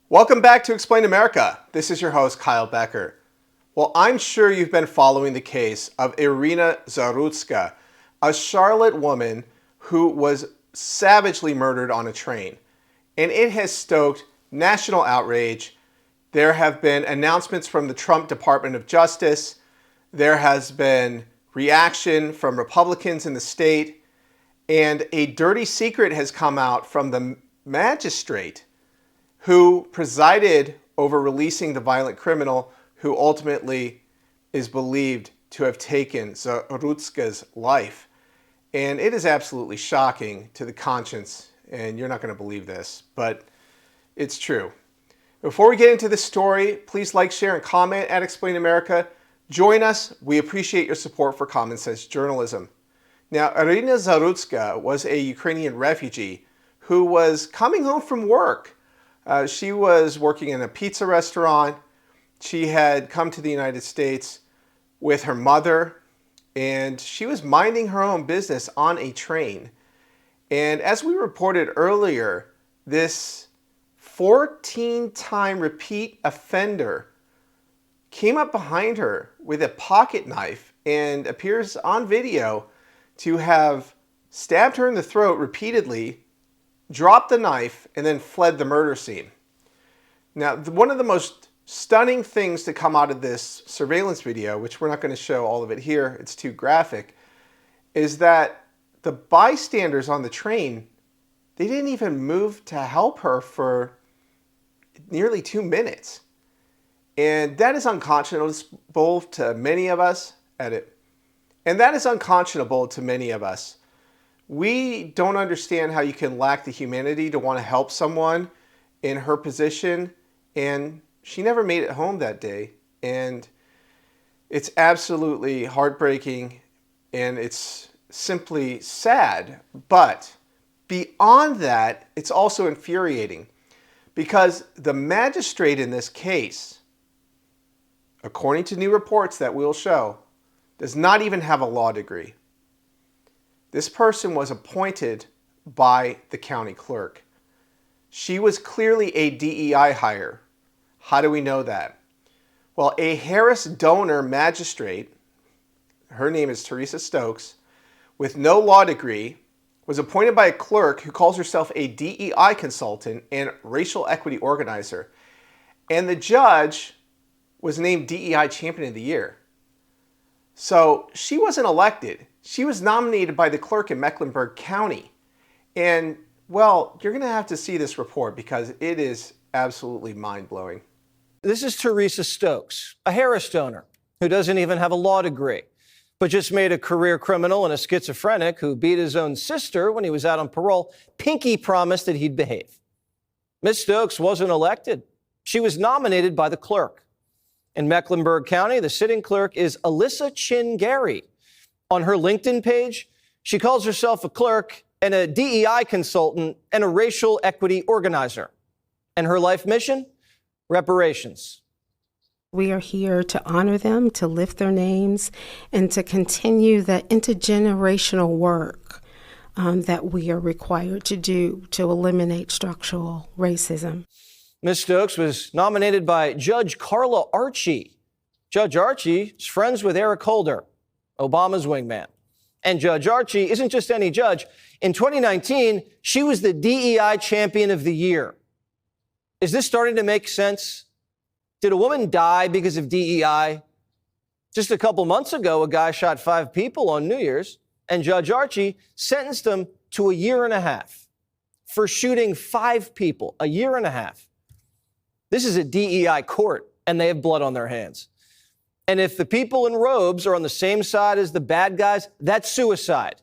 Welcome back to Explain America. This is your host, Kyle Becker. Well, I'm sure you've been following the case of Irina Zarutska, a Charlotte woman who was savagely murdered on a train. And it has stoked national outrage. There have been announcements from the Trump Department of Justice. There has been reaction from Republicans in the state. And a dirty secret has come out from the magistrate who presided over releasing the violent criminal who ultimately is believed to have taken Zarutska's life. And it is absolutely shocking to the conscience, and you're not going to believe this, but it's true. Before we get into this story, please like, share, and comment at Explain America. Join us. We appreciate your support for common sense journalism. Now, Irina Zarutska was a Ukrainian refugee who was coming home from work. She was working in a pizza restaurant. She had come to the United States with her mother, and she was minding her own business on a train. And as we reported earlier, this 14-time repeat offender came up behind her with a pocket knife and appears on video to have stabbed her in the throat repeatedly, dropped the knife, and then fled the murder scene. Now, one of the most stunning things to come out of this surveillance video, which we're not going to show all of it here, it's too graphic, is that the bystanders on the train, they didn't even move to help her for nearly 2 minutes. And that is unconscionable to many of us. And that is unconscionable to many of us. We don't understand how you can lack the humanity to want to help someone in her position, and she never made it home that day. And it's absolutely heartbreaking, and it's simply sad. But beyond that, it's also infuriating because the magistrate in this case, according to new reports that we'll show, does not even have a law degree. This person was appointed by the county clerk. She was clearly a DEI hire. How do we know that? Well, a Harris donor magistrate, her name is Teresa Stokes, with no law degree, was appointed by a clerk who calls herself a DEI consultant and racial equity organizer. And the judge was named DEI Champion of the Year. So she wasn't elected. She was nominated by the clerk in Mecklenburg County. And, well, you're going to have to see this report because it is absolutely mind-blowing. This is Teresa Stokes, a Harris donor who doesn't even have a law degree, but just made a career criminal and a schizophrenic who beat his own sister when he was out on parole. Pinky promised that he'd behave. Ms. Stokes wasn't elected. She was nominated by the clerk. In Mecklenburg County, the sitting clerk is Alyssa Chin Gary. On her LinkedIn page, she calls herself a clerk and a DEI consultant and a racial equity organizer. And her life mission? Reparations. We are here to honor them, to lift their names, and to continue the intergenerational work that we are required to do to eliminate structural racism. Ms. Stokes was nominated by Judge Carla Archie. Judge Archie is friends with Eric Holder, Obama's wingman. And Judge Archie isn't just any judge. In 2019, she was the DEI Champion of the Year. Is this starting to make sense? Did a woman die because of DEI? Just a couple months ago, a guy shot 5 people on New Year's, and Judge Archie sentenced him to 1.5 years for shooting 5 people, 1.5 years. This is a DEI court, and they have blood on their hands. And if the people in robes are on the same side as the bad guys, that's suicide.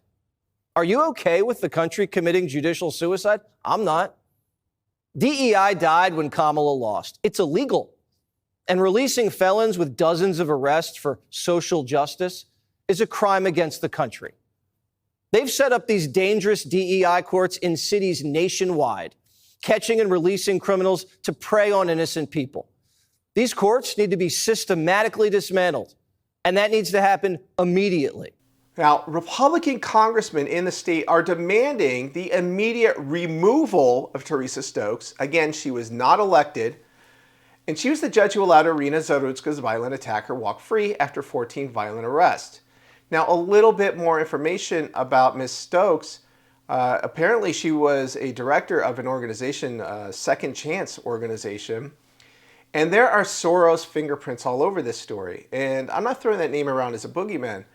Are you okay with the country committing judicial suicide? I'm not. DEI died when Kamala lost. It's illegal. And releasing felons with dozens of arrests for social justice is a crime against the country. They've set up these dangerous DEI courts in cities nationwide, catching and releasing criminals to prey on innocent people. These courts need to be systematically dismantled, and that needs to happen immediately. Now, Republican congressmen in the state are demanding the immediate removal of Teresa Stokes. Again, she was not elected, and she was the judge who allowed Irina Zarudska's violent attacker walk free after 14 violent arrests. Now, a little bit more information about Ms. Stokes. Apparently, she was a director of an organization, Second Chance organization, and there are Soros fingerprints all over this story. And I'm not throwing that name around as a boogeyman.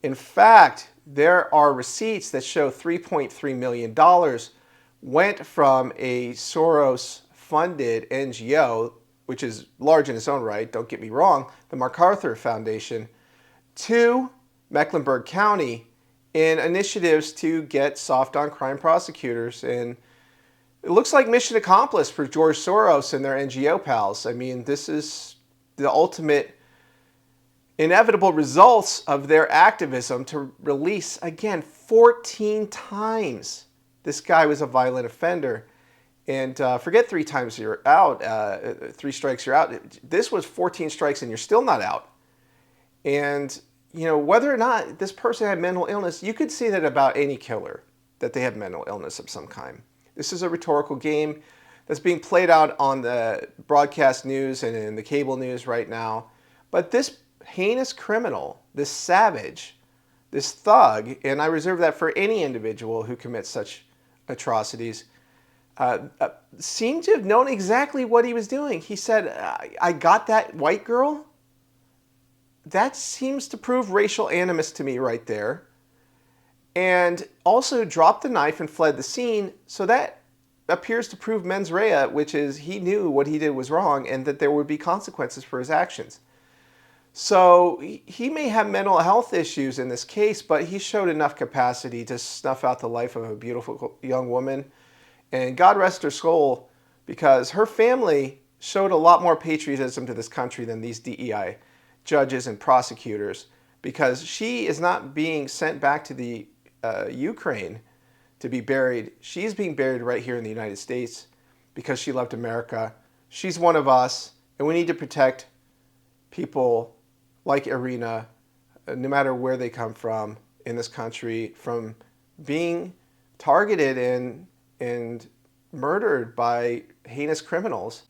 In fact, there are receipts that show $3.3 million went from a Soros-funded NGO, which is large in its own right, don't get me wrong, the MacArthur Foundation, to Mecklenburg County in initiatives to get soft on crime prosecutors. And it looks like mission accomplished for George Soros and their NGO pals. I mean, this is the ultimate inevitable results of their activism to release, again, 14 times this guy was a violent offender. And forget 3 times you're out, 3 strikes you're out. This was 14 strikes and you're still not out. And, you know, whether or not this person had mental illness, you could say that about any killer, that they have mental illness of some kind. This is a rhetorical game that's being played out on the broadcast news and in the cable news right now. But this heinous criminal, this savage, this thug, and I reserve that for any individual who commits such atrocities, seemed to have known exactly what he was doing. He said, I got that white girl. That seems to prove racial animus to me right there. And also dropped the knife and fled the scene. So that appears to prove mens rea, which is he knew what he did was wrong and that there would be consequences for his actions. So he may have mental health issues in this case, but he showed enough capacity to snuff out the life of a beautiful young woman. And God rest her soul, because her family showed a lot more patriotism to this country than these DEI judges and prosecutors, because she is not being sent back to the Ukraine to be buried. She's being buried right here in the United States because she loved America. She's one of us, and we need to protect people like Irina, no matter where they come from in this country, from being targeted and murdered by heinous criminals.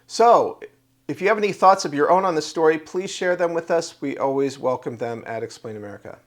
So, if you have any thoughts of your own on this story, please share them with us. We always welcome them at Explain America.